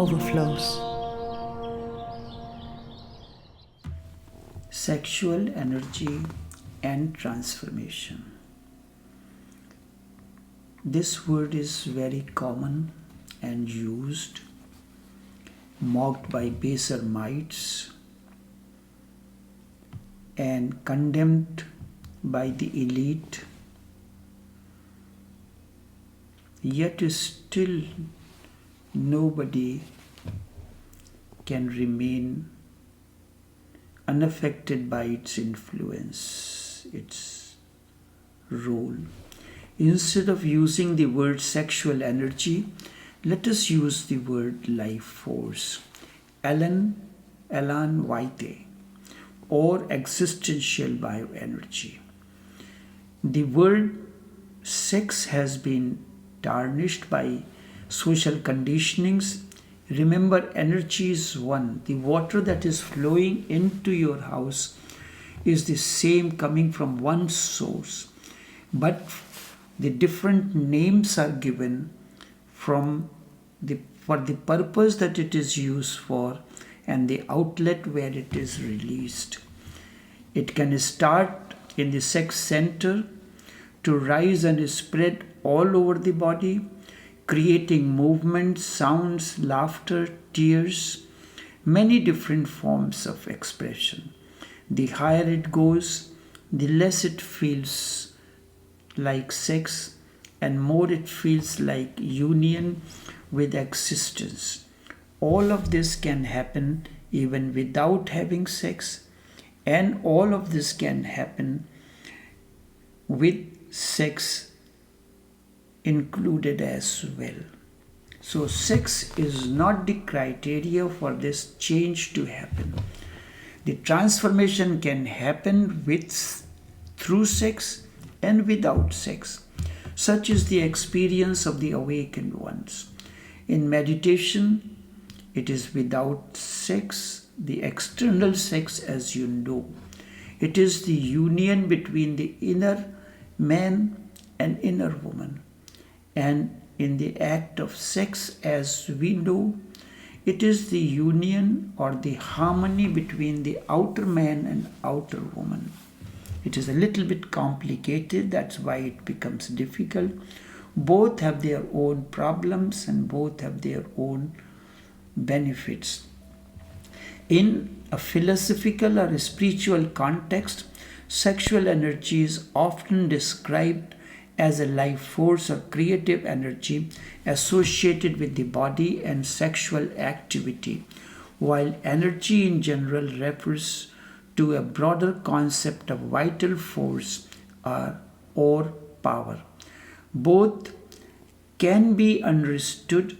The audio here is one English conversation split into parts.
Overflows. Sexual energy and transformation. This word is very common and used, mocked by baser minds and condemned by the elite, yet still nobody can remain unaffected by its influence, its role. Instead of using the word sexual energy, let us use the word life force, elan vitae, or existential bioenergy. The word sex has been tarnished by social conditionings. Remember, energy is one. The water that is flowing into your house is the same, coming from one source, but the different names are given for the purpose that it is used for and the outlet where it is released. It can start in the sex center to rise and spread all over the body, creating movements, sounds, laughter, tears, many different forms of expression. The higher it goes, the less it feels like sex and more it feels like union with existence. All of this can happen even without having sex, and all of this can happen with sex included as well. So sex is not the criteria for this change to happen. The transformation can happen through sex and without sex. Such is the experience of the awakened ones. In meditation, it is without sex, the external sex, as you know. It is the union between the inner man and inner woman. And in the act of sex, as we know, it is the union or the harmony between the outer man and outer woman. It is a little bit complicated, that's why it becomes difficult. Both have their own problems and both have their own benefits. In a philosophical or a spiritual context, sexual energy is often described as a life force or creative energy associated with the body and sexual activity, while energy in general refers to a broader concept of vital force or power. Both can be understood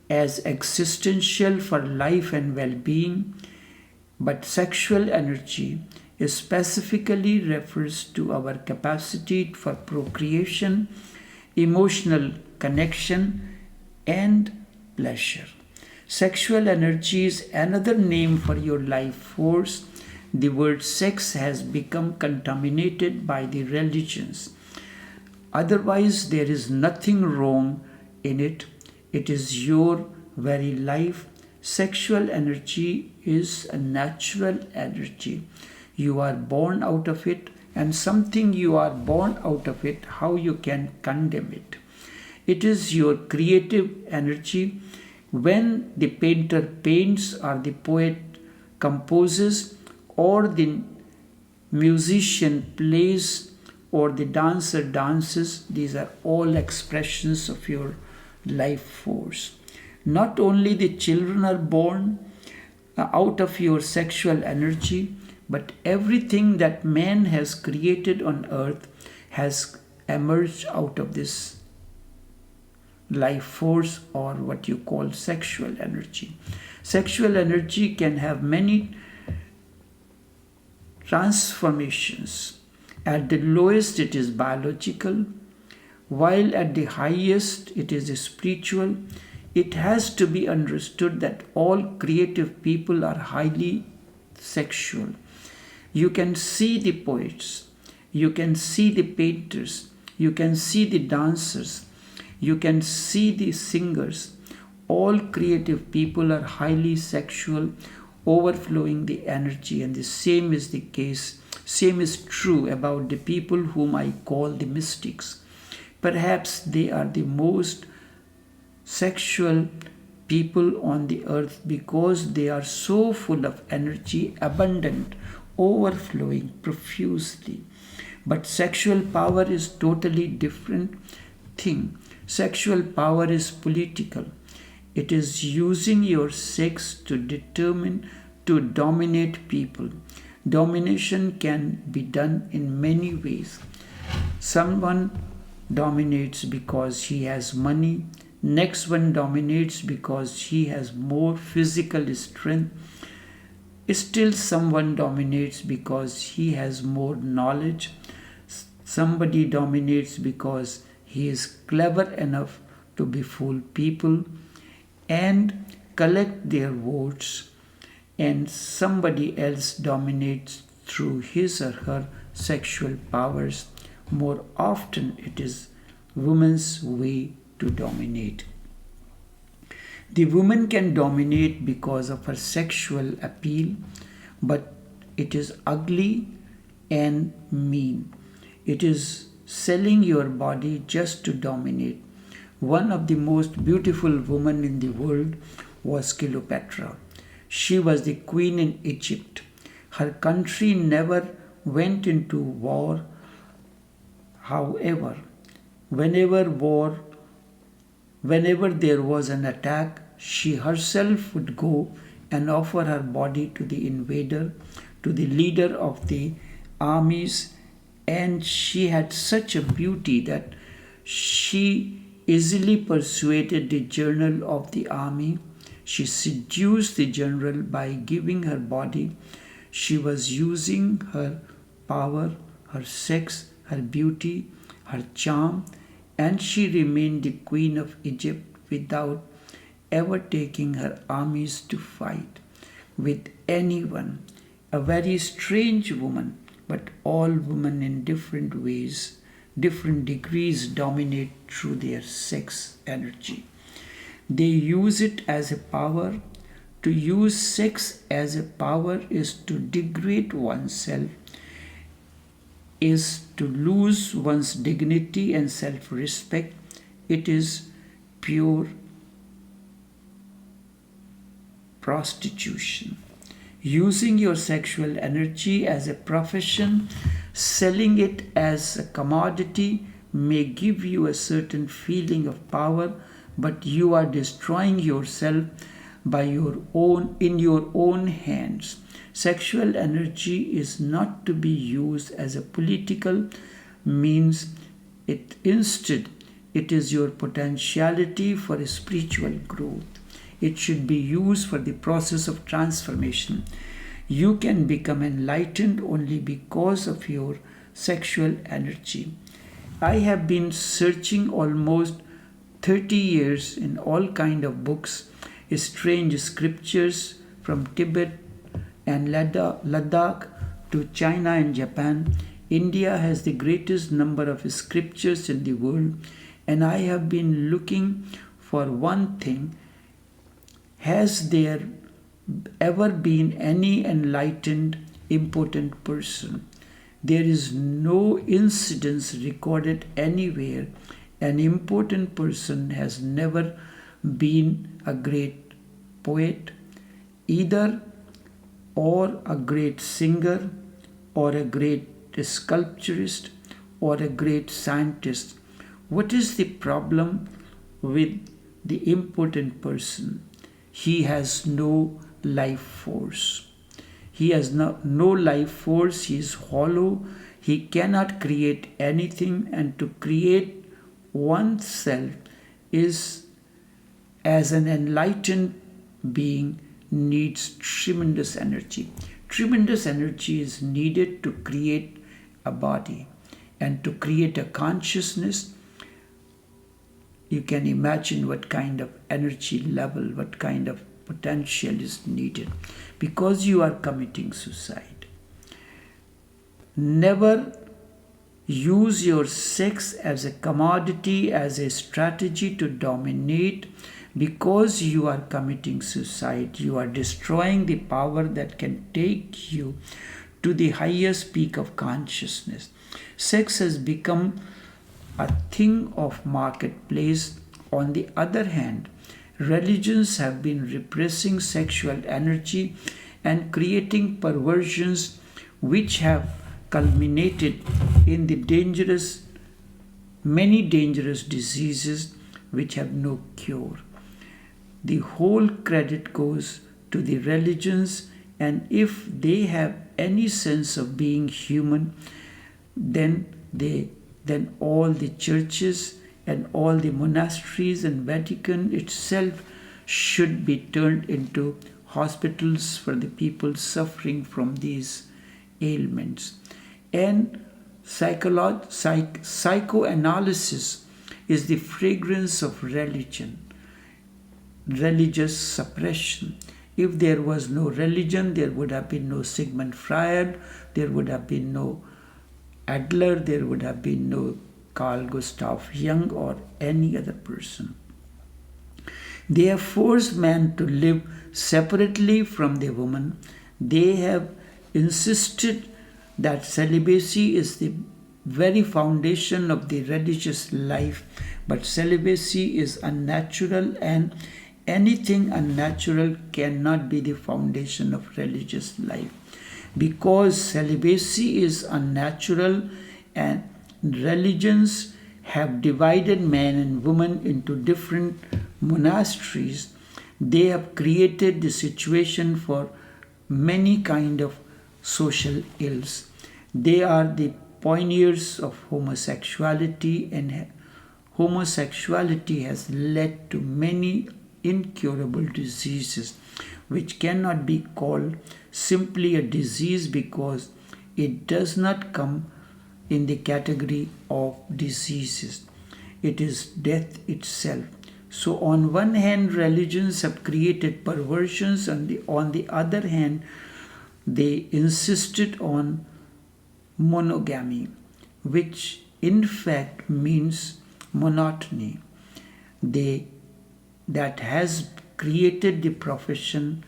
as existential for life and well-being, but sexual energy specifically refers to our capacity for procreation, emotional connection, and pleasure. Sexual energy is another name for your life force. The word sex has become contaminated by the religions. Otherwise, there is nothing wrong in it. It is your very life. Sexual energy is a natural energy. You are born out of it, and something you are born out of it, how you can condemn it? It is your creative energy. When the painter paints, or the poet composes, or the musician plays, or the dancer dances, these are all expressions of your life force. Not only the children are born out of your sexual energy, but everything that man has created on earth has emerged out of this life force, or what you call sexual energy. Sexual energy can have many transformations. At the lowest, it is biological, while at the highest, it is spiritual. It has to be understood that all creative people are highly sexual. You can see the poets, you can see the painters, you can see the dancers, you can see the singers. All creative people are highly sexual, overflowing the energy, and the same is true about the people whom I call the mystics. Perhaps they are the most sexual people on the earth because they are so full of energy, abundant, overflowing profusely. But sexual power is totally different thing. Sexual power is political. It is using your sex to dominate people. Domination can be done in many ways. Someone dominates because he has money. Next one dominates because he has more physical strength. Still someone dominates because he has more knowledge. Somebody dominates because he is clever enough to befool people and collect their votes, and somebody else dominates through his or her sexual powers. More often it is woman's way to dominate. The woman can dominate because of her sexual appeal, but it is ugly and mean. It is selling your body just to dominate. One of the most beautiful women in the world was Cleopatra. She was the queen in Egypt. Her country never went into war. However, whenever there was an attack, she herself would go and offer her body to the invader, to the leader of the armies, and she had such a beauty that she easily persuaded the general of the army. She seduced the general by giving her body. She was using her power, her sex, her beauty, her charm, and she remained the queen of Egypt without ever taking her armies to fight with anyone. A very strange woman, but all women in different ways, different degrees dominate through their sex energy. They use it as a power. To use sex as a power is to degrade oneself, is to lose one's dignity and self-respect. It is pure prostitution. Using your sexual energy as a profession, selling it as a commodity may give you a certain feeling of power, but you are destroying yourself in your own hands. Sexual energy is not to be used as a political means. Instead, it is your potentiality for spiritual growth. It should be used for the process of transformation. You can become enlightened only because of your sexual energy. I have been searching almost 30 years in all kind of books, strange scriptures from Tibet and Ladakh to China and Japan. India has the greatest number of scriptures in the world, and I have been looking for one thing. Has there ever been any enlightened, important person? There is no incidence recorded anywhere. An important person has never been a great poet, either, or a great singer, or a great sculpturist, or a great scientist. What is the problem with the important person? He has no life force. He has no life force. He is hollow. He cannot create anything, and to create oneself is, as an enlightened being, needs tremendous energy. Tremendous energy is needed to create a body and to create a consciousness. You can imagine what kind of energy level, what kind of potential is needed, because you are committing suicide. Never use your sex as a commodity, as a strategy to dominate, Because you are committing suicide, you are destroying the power that can take you to the highest peak of consciousness. Sex has become a thing of marketplace. On the other hand, religions have been repressing sexual energy and creating perversions which have culminated in the many dangerous diseases which have no cure. The whole credit goes to the religions, and if they have any sense of being human, then all the churches and all the monasteries and Vatican itself should be turned into hospitals for the people suffering from these ailments. And psychoanalysis is the fragrance of religion, religious suppression. If there was no religion, there would have been no Sigmund Freud, there would have been no Adler, there would have been no Carl Gustav Jung or any other person. They have forced man to live separately from the woman. They have insisted that celibacy is the very foundation of the religious life, but celibacy is unnatural, and anything unnatural cannot be the foundation of religious life. Because celibacy is unnatural and religions have divided man and woman into different monasteries, they have created the situation for many kind of social ills. They are the pioneers of homosexuality, and homosexuality has led to many incurable diseases which cannot be called simply a disease because it does not come in the category of diseases. It is death itself. So on one hand, religions have created perversions, and on the other hand, they insisted on monogamy, which in fact means monotony. That has created the profession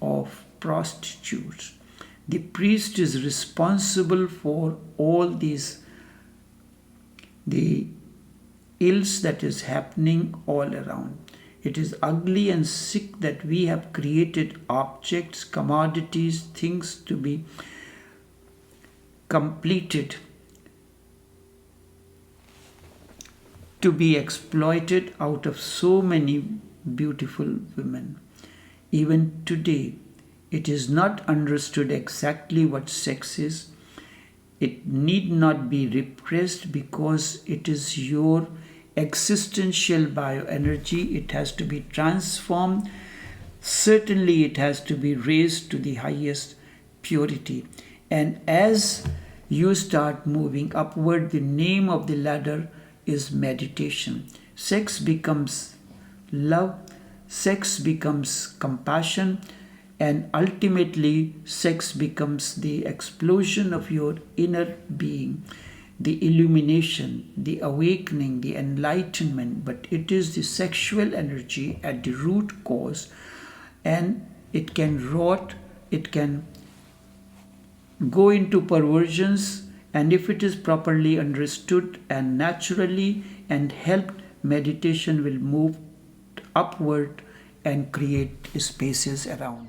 of prostitutes. The priest is responsible for all the ills that is happening all around. It is ugly and sick that we have created objects, commodities, things to be completed, to be exploited out of so many beautiful women. Even today, it is not understood exactly what sex is. It need not be repressed because it is your existential bioenergy. It has to be transformed. Certainly, it has to be raised to the highest purity. And as you start moving upward, the name of the ladder is meditation. Sex becomes love, sex becomes compassion, and ultimately sex becomes the explosion of your inner being, the illumination, the awakening, the enlightenment. But it is the sexual energy at the root cause, and it can rot, it can go into perversions, and if it is properly understood and naturally and helped, meditation will move upward and create spaces around.